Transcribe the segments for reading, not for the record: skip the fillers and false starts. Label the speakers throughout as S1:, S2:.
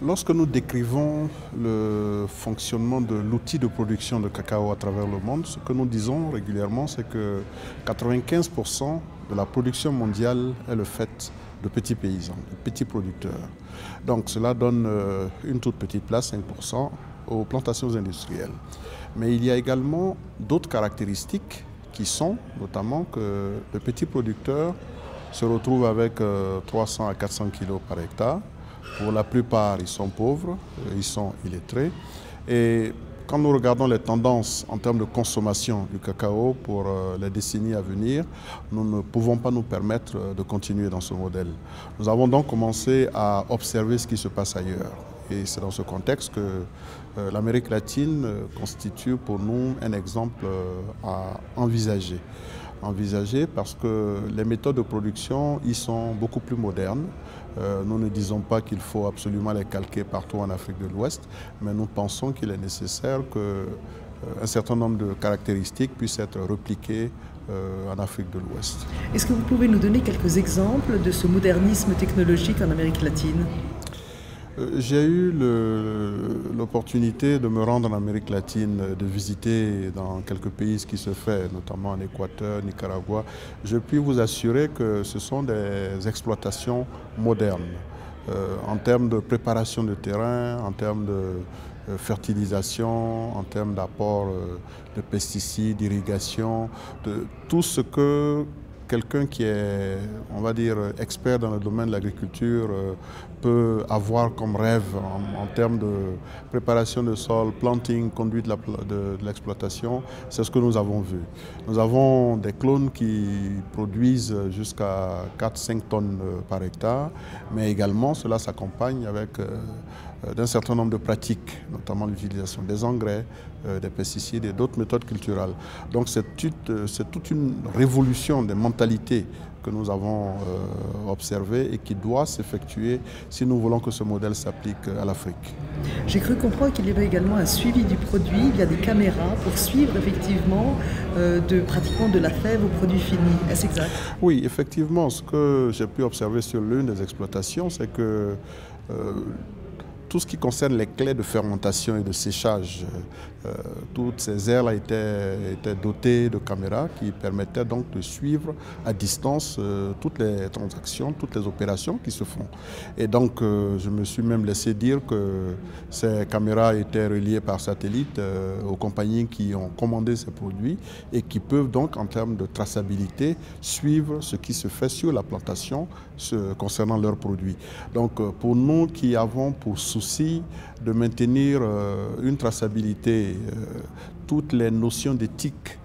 S1: Lorsque nous décrivons le fonctionnement de l'outil de production de cacao à travers le monde, ce que nous disons régulièrement, c'est que 95% de la production mondiale est le fait de petits paysans, de petits producteurs. Donc cela donne une toute petite place, 5%, aux plantations industrielles. Mais il y a également d'autres caractéristiques qui sont notamment que le petit producteur se retrouve avec 300 à 400 kilos par hectare. Pour la plupart, ils sont pauvres, ils sont illettrés. Et quand nous regardons les tendances en termes de consommation du cacao pour les décennies à venir, nous ne pouvons pas nous permettre de continuer dans ce modèle. Nous avons donc commencé à observer ce qui se passe ailleurs. Et c'est dans ce contexte que l'Amérique latine constitue pour nous un exemple à envisager. Parce que les méthodes de production y sont beaucoup plus modernes. Nous ne disons pas qu'il faut absolument les calquer partout en Afrique de l'Ouest, mais nous pensons qu'il est nécessaire qu'un certain nombre de caractéristiques puissent être repliquées en Afrique de l'Ouest.
S2: Est-ce que vous pouvez nous donner quelques exemples de ce modernisme technologique en Amérique latine ?
S1: J'ai eu l'opportunité de me rendre en Amérique latine, de visiter dans quelques pays ce qui se fait, notamment en Équateur, Nicaragua. Je puis vous assurer que ce sont des exploitations modernes en termes de préparation de terrain, en termes de fertilisation, en termes d'apport de pesticides, d'irrigation, de tout ce que quelqu'un qui est, on va dire, expert dans le domaine de l'agriculture peut avoir comme rêve en termes de préparation de sol, planting, conduite de l'exploitation, c'est ce que nous avons vu. Nous avons des clones qui produisent jusqu'à 4-5 tonnes par hectare, mais également cela s'accompagne avec d'un certain nombre de pratiques, notamment l'utilisation des engrais, des pesticides et d'autres méthodes culturelles. Donc c'est toute une révolution des mentalités que nous avons observée et qui doit s'effectuer si nous voulons que ce modèle s'applique à l'Afrique.
S2: J'ai cru comprendre qu'il y avait également un suivi du produit via des caméras pour suivre effectivement pratiquement de la fève au produit fini. Est-ce exact?
S1: Oui, effectivement, ce que j'ai pu observer sur l'une des exploitations, c'est que tout ce qui concerne les clés de fermentation et de séchage, toutes ces aires-là étaient dotées de caméras qui permettaient donc de suivre à distance toutes les transactions, toutes les opérations qui se font. Et donc, je me suis même laissé dire que ces caméras étaient reliées par satellite aux compagnies qui ont commandé ces produits et qui peuvent donc, en termes de traçabilité, suivre ce qui se fait sur la plantation concernant leurs produits. Donc, pour nous qui avons pour souci de maintenir une traçabilité, toutes les notions d'éthique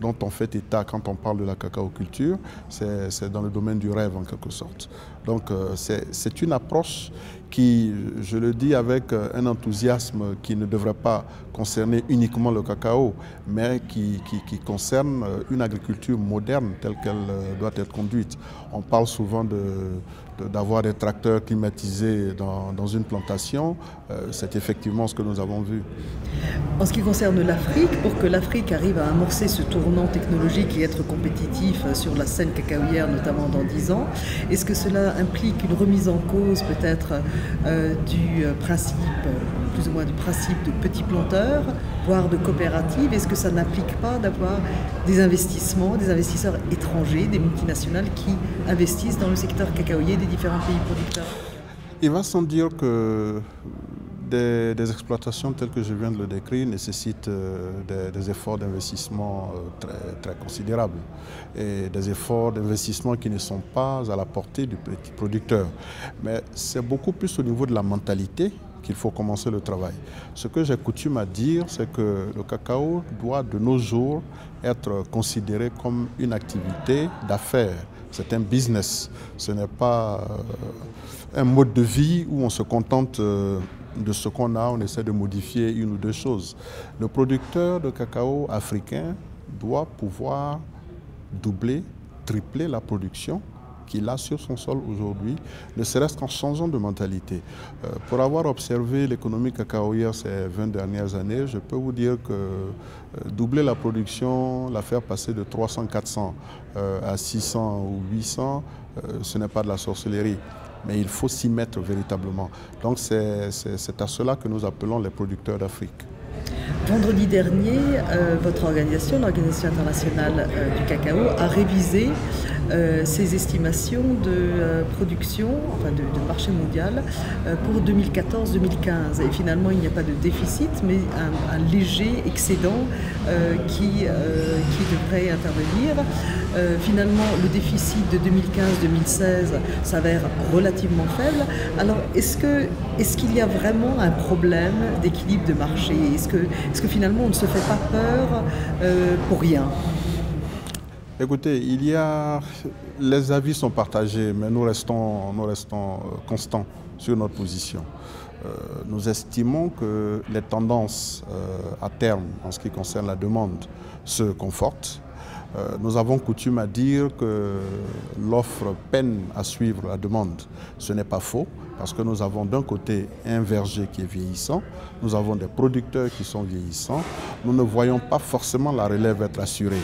S1: dont on fait état quand on parle de la cacaoculture, c'est dans le domaine du rêve en quelque sorte. Donc c'est une approche qui, je le dis avec un enthousiasme qui ne devrait pas concerner uniquement le cacao, mais qui concerne une agriculture moderne telle qu'elle doit être conduite. On parle souvent d'avoir des tracteurs climatisés dans une plantation, c'est effectivement ce que nous avons vu.
S2: En ce qui concerne l'Afrique, pour que l'Afrique arrive à amorcer ce tournant technologique et être compétitif sur la scène cacaoyère, notamment dans 10 ans, est-ce que cela implique une remise en cause peut-être du principe, plus ou moins du principe de petits planteurs, voire de coopératives? Est-ce que ça n'implique pas d'avoir des investisseurs étrangers, des multinationales qui investissent dans le secteur cacaoyer des différents pays producteurs?
S1: Il va sans dire que des exploitations telles que je viens de le décrire nécessitent des efforts d'investissement très considérables et des efforts d'investissement qui ne sont pas à la portée du petit producteur. Mais c'est beaucoup plus au niveau de la mentalité qu'il faut commencer le travail. Ce que j'ai coutume à dire, c'est que le cacao doit de nos jours être considéré comme une activité d'affaires. C'est un business, ce n'est pas un mode de vie où on se contente de ce qu'on a, on essaie de modifier une ou deux choses. Le producteur de cacao africain doit pouvoir doubler, tripler la production qu'il a sur son sol aujourd'hui, ne serait-ce qu'en changeant de mentalité. Pour avoir observé l'économie cacaoyère ces 20 dernières années, je peux vous dire que doubler la production, la faire passer de 300-400 à 600 ou 800, ce n'est pas de la sorcellerie. mais il faut s'y mettre véritablement. Donc c'est à cela que nous appelons les producteurs d'Afrique.
S2: Vendredi dernier, votre organisation, l'Organisation internationale du cacao, a révisé ses estimations de production, enfin de marché mondial, pour 2014-2015. Et finalement, il n'y a pas de déficit, mais un léger excédent qui devrait intervenir. Finalement, le déficit de 2015-2016 s'avère relativement faible. Alors, est-ce qu'il y a vraiment un problème d'équilibre de marché? Est-ce que finalement, on ne se fait pas peur pour rien?
S1: Écoutez, les avis sont partagés, mais nous restons constants sur notre position. Nous estimons que les tendances à terme, en ce qui concerne la demande, se confortent. Nous avons coutume à dire que l'offre peine à suivre la demande. Ce n'est pas faux, parce que nous avons d'un côté un verger qui est vieillissant, nous avons des producteurs qui sont vieillissants, nous ne voyons pas forcément la relève être assurée.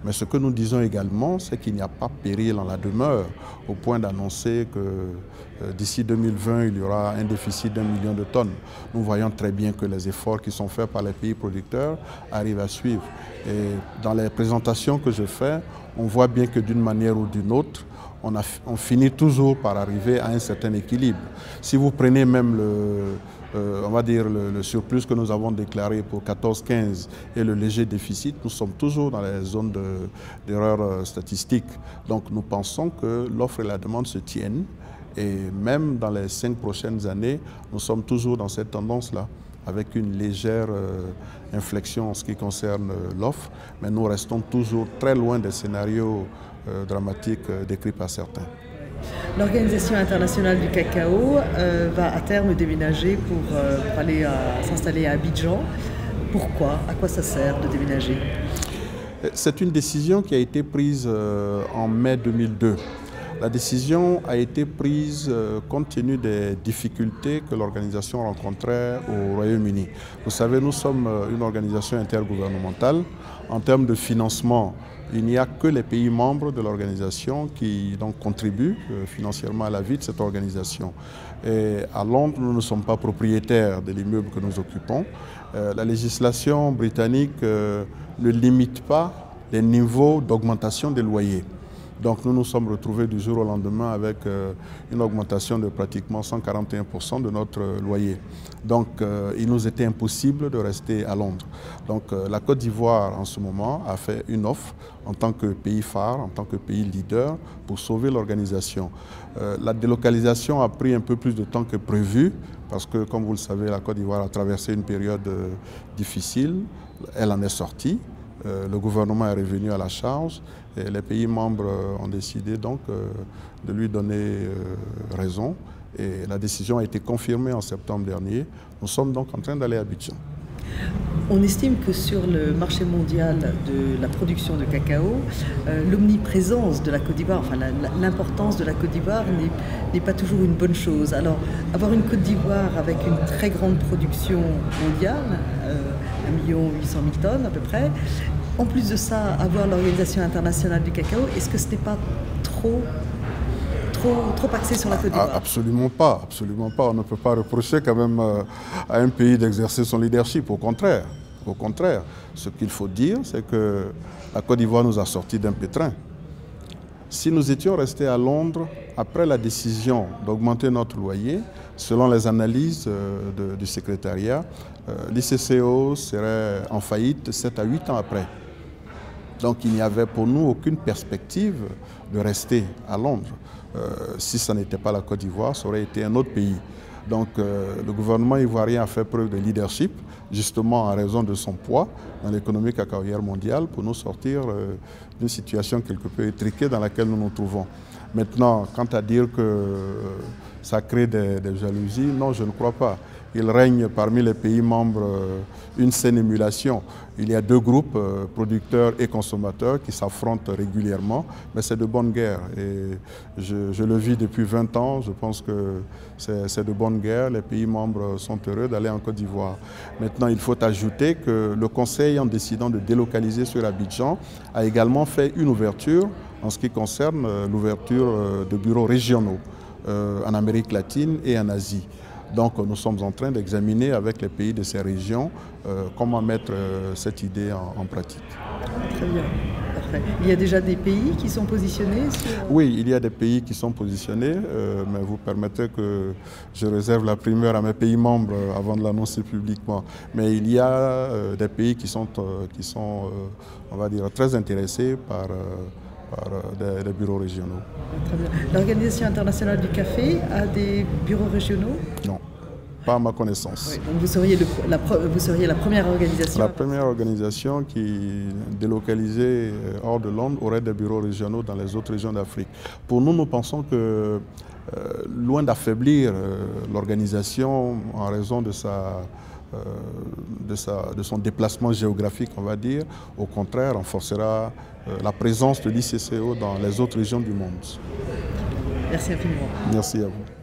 S1: Mais ce que nous disons également, c'est qu'il n'y a pas péril en la demeure, au point d'annoncer que d'ici 2020, il y aura un déficit d'1 million de tonnes. Nous voyons très bien que les efforts qui sont faits par les pays producteurs arrivent à suivre. Et dans les présentations que je fais, on voit bien que d'une manière ou d'une autre, on finit toujours par arriver à un certain équilibre. Si vous prenez même on va dire le surplus que nous avons déclaré pour 14-15 et le léger déficit, nous sommes toujours dans les zones d'erreur statistique. Donc nous pensons que l'offre et la demande se tiennent et même dans les 5 prochaines années, nous sommes toujours dans cette tendance-là, avec une légère inflexion en ce qui concerne l'offre, mais nous restons toujours très loin des scénarios dramatiques décrits par certains.
S2: L'Organisation internationale du cacao va à terme déménager pour aller s'installer à Abidjan. Pourquoi? À quoi ça sert de déménager?
S1: C'est une décision qui a été prise en mai 2002. La décision a été prise compte tenu des difficultés que l'organisation rencontrait au Royaume-Uni. Vous savez, nous sommes une organisation intergouvernementale. En termes de financement, il n'y a que les pays membres de l'organisation qui donc contribuent financièrement à la vie de cette organisation. Et à Londres, nous ne sommes pas propriétaires de l'immeuble que nous occupons. La législation britannique ne limite pas les niveaux d'augmentation des loyers. Donc nous nous sommes retrouvés du jour au lendemain avec une augmentation de pratiquement 141% de notre loyer. Donc il nous était impossible de rester à Londres. Donc la Côte d'Ivoire en ce moment a fait une offre en tant que pays phare, en tant que pays leader pour sauver l'organisation. La délocalisation a pris un peu plus de temps que prévu parce que comme vous le savez, la Côte d'Ivoire a traversé une période difficile, elle en est sortie. Le gouvernement est revenu à la charge et les pays membres ont décidé donc de lui donner raison et la décision a été confirmée en septembre dernier. Nous sommes donc en train d'aller à Abidjan.
S2: On estime que sur le marché mondial de la production de cacao, l'omniprésence de la Côte d'Ivoire, enfin l'importance de la Côte d'Ivoire n'est pas toujours une bonne chose. Alors, avoir une Côte d'Ivoire avec une très grande production mondiale, 1 800 000 tonnes à peu près, en plus de ça, avoir l'Organisation internationale du cacao, est-ce que ce n'est pas trop axé sur la Côte d'Ivoire?
S1: Absolument pas, absolument pas. On ne peut pas reprocher quand même à un pays d'exercer son leadership, au contraire. Au contraire, ce qu'il faut dire, c'est que la Côte d'Ivoire nous a sortis d'un pétrin. Si nous étions restés à Londres, après la décision d'augmenter notre loyer, selon les analyses du secrétariat, l'ICCO serait en faillite 7 à 8 ans après. Donc il n'y avait pour nous aucune perspective de rester à Londres. Si ce n'était pas la Côte d'Ivoire, ça aurait été un autre pays. Donc le gouvernement ivoirien a fait preuve de leadership, justement en raison de son poids dans l'économie cacaoyère mondiale, pour nous sortir d'une situation quelque peu étriquée dans laquelle nous nous trouvons. Maintenant, quant à dire que ça crée des jalousies, non, je ne crois pas. Il règne parmi les pays membres une saine émulation. Il y a 2 groupes, producteurs et consommateurs, qui s'affrontent régulièrement, mais c'est de bonne guerre. Et je le vis depuis 20 ans, je pense que c'est de bonne guerre. Les pays membres sont heureux d'aller en Côte d'Ivoire. Maintenant, il faut ajouter que le Conseil, en décidant de délocaliser sur Abidjan, a également fait une ouverture en ce qui concerne l'ouverture de bureaux régionaux. en Amérique latine et en Asie. Donc nous sommes en train d'examiner avec les pays de ces régions comment mettre cette idée en pratique.
S2: Très bien. Parfait. Il y a déjà des pays qui sont positionnés sur...
S1: Oui, il y a des pays qui sont positionnés, mais vous permettez que je réserve la primeur à mes pays membres avant de l'annoncer publiquement. Mais il y a des pays qui sont on va dire, très intéressés par des bureaux régionaux.
S2: Très bien. L'Organisation internationale du café a des bureaux régionaux?
S1: Non. Pas à ma connaissance.
S2: Oui, donc vous seriez la première organisation?
S1: La première organisation qui, délocalisée hors de Londres, aurait des bureaux régionaux dans les autres régions d'Afrique. Pour nous, nous pensons que, loin d'affaiblir l'organisation en raison de son déplacement géographique, on va dire, au contraire, renforcera la présence de l'ICCO dans les autres régions du monde.
S2: Merci infiniment.
S1: Merci à vous.